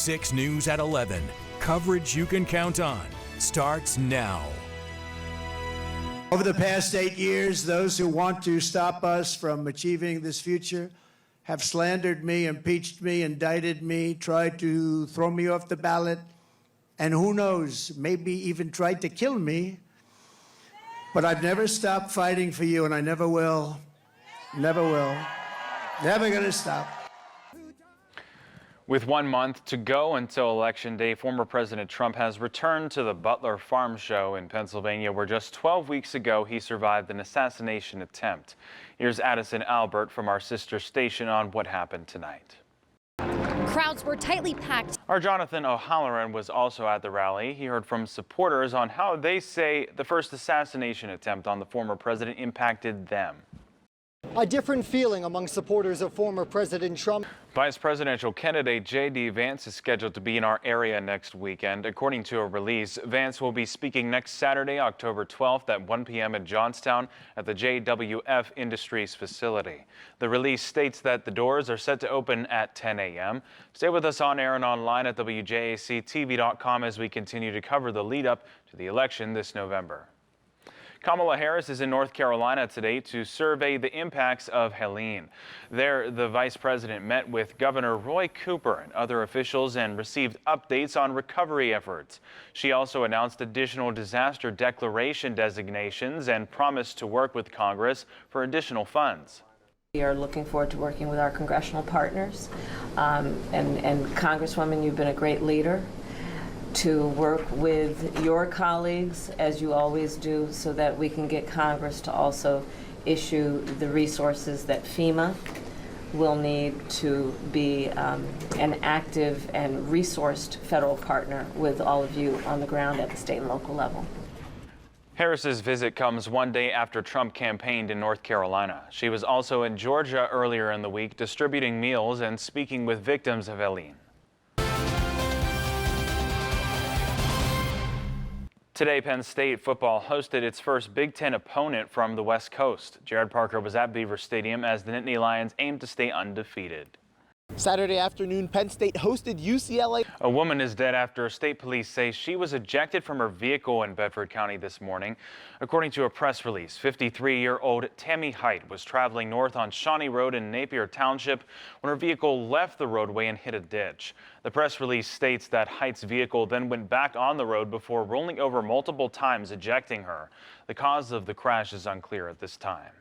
6 News at 11. Coverage you can count on starts now. Over the past 8 years, those who want to stop us from achieving this future have slandered me, impeached me, indicted me, tried to throw me off the ballot, and who knows, maybe even tried to kill me. But I've never stopped fighting for you, and I never will. Never will. Never gonna stop. With 1 month to go until Election Day, former President Trump has returned to the Butler Farm Show in Pennsylvania, where just 12 weeks ago he survived an assassination attempt. Here's Addison Albert from our sister station on what happened tonight. Crowds were tightly packed. Our Jonathan O'Halloran was also at the rally. He heard from supporters on how they say the first assassination attempt on the former president impacted them. A different feeling among supporters of former President Trump. Vice presidential candidate J.D. Vance is scheduled to be in our area next weekend. According to a release, Vance will be speaking next Saturday, October 12th at 1 p.m. in Johnstown at the JWF Industries facility. The release states that the doors are set to open at 10 a.m. Stay with us on air and online at WJACTV.com as we continue to cover the lead up to the election this November. Kamala Harris is in North Carolina today to survey the impacts of Helene. There, the vice president met with Governor Roy Cooper and other officials and received updates on recovery efforts. She also announced additional disaster declaration designations and promised to work with Congress for additional funds. We are looking forward to working with our congressional partners. And Congresswoman, you've been a great leader, to work with your colleagues, as you always do, so that we can get Congress to also issue the resources that FEMA will need to be an active and resourced federal partner with all of you on the ground at the state and local level. Harris's visit comes one day after Trump campaigned in North Carolina. She was also in Georgia earlier in the week, distributing meals and speaking with victims of Helene. Today, Penn State football hosted its first Big Ten opponent from the West Coast. Jared Parker was at Beaver Stadium as the Nittany Lions aim to stay undefeated. Saturday afternoon, Penn State hosted UCLA. A woman is dead after state police say she was ejected from her vehicle in Bedford County this morning. According to a press release, 53-year-old Tammy Height was traveling north on Shawnee Road in Napier Township when her vehicle left the roadway and hit a ditch. The press release states that Height's vehicle then went back on the road before rolling over multiple times, ejecting her. The cause of the crash is unclear at this time.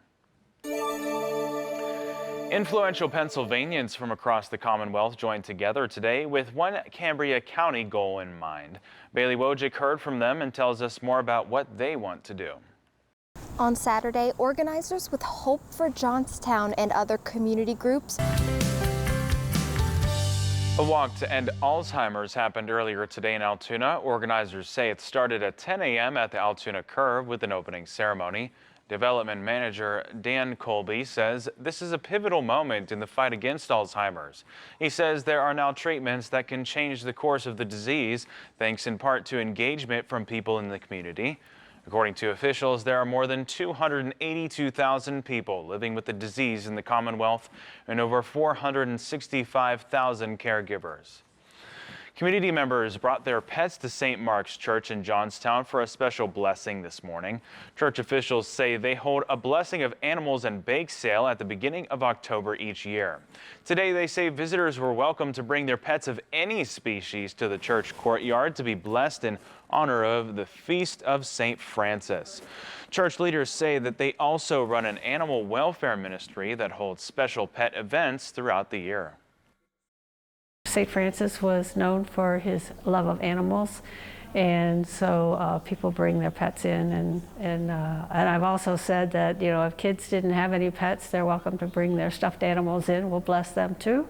Influential Pennsylvanians from across the Commonwealth joined together today with one Cambria County goal in mind. Bailey Wojcik heard from them and tells us more about what they want to do. On Saturday, organizers with Hope for Johnstown and other community groups. A walk to end Alzheimer's happened earlier today in Altoona. Organizers say it started at 10 a.m. at the Altoona Curve with an opening ceremony. Development Manager Dan Colby says this is a pivotal moment in the fight against Alzheimer's. He says there are now treatments that can change the course of the disease, thanks in part to engagement from people in the community. According to officials, there are more than 282,000 people living with the disease in the Commonwealth and over 465,000 caregivers. Community members brought their pets to St. Mark's Church in Johnstown for a special blessing this morning. Church officials say they hold a blessing of animals and bake sale at the beginning of October each year. Today, they say visitors were welcome to bring their pets of any species to the church courtyard to be blessed in honor of the Feast of St. Francis. Church leaders say that they also run an animal welfare ministry that holds special pet events throughout the year. St. Francis was known for his love of animals, and so people bring their pets in, and I've also said that, you know, if kids didn't have any pets, they're welcome to bring their stuffed animals in. We'll bless them too.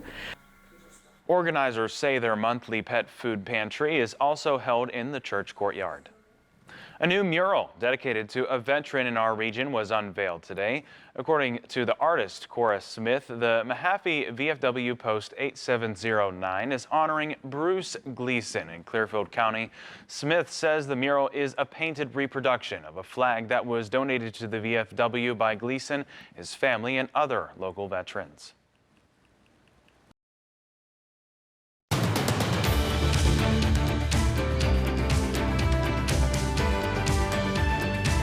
Organizers say their monthly pet food pantry is also held in the church courtyard. A new mural dedicated to a veteran in our region was unveiled today. According to the artist, Cora Smith, the Mahaffey VFW Post 8709 is honoring Bruce Gleason in Clearfield County. Smith says the mural is a painted reproduction of a flag that was donated to the VFW by Gleason, his family, and other local veterans.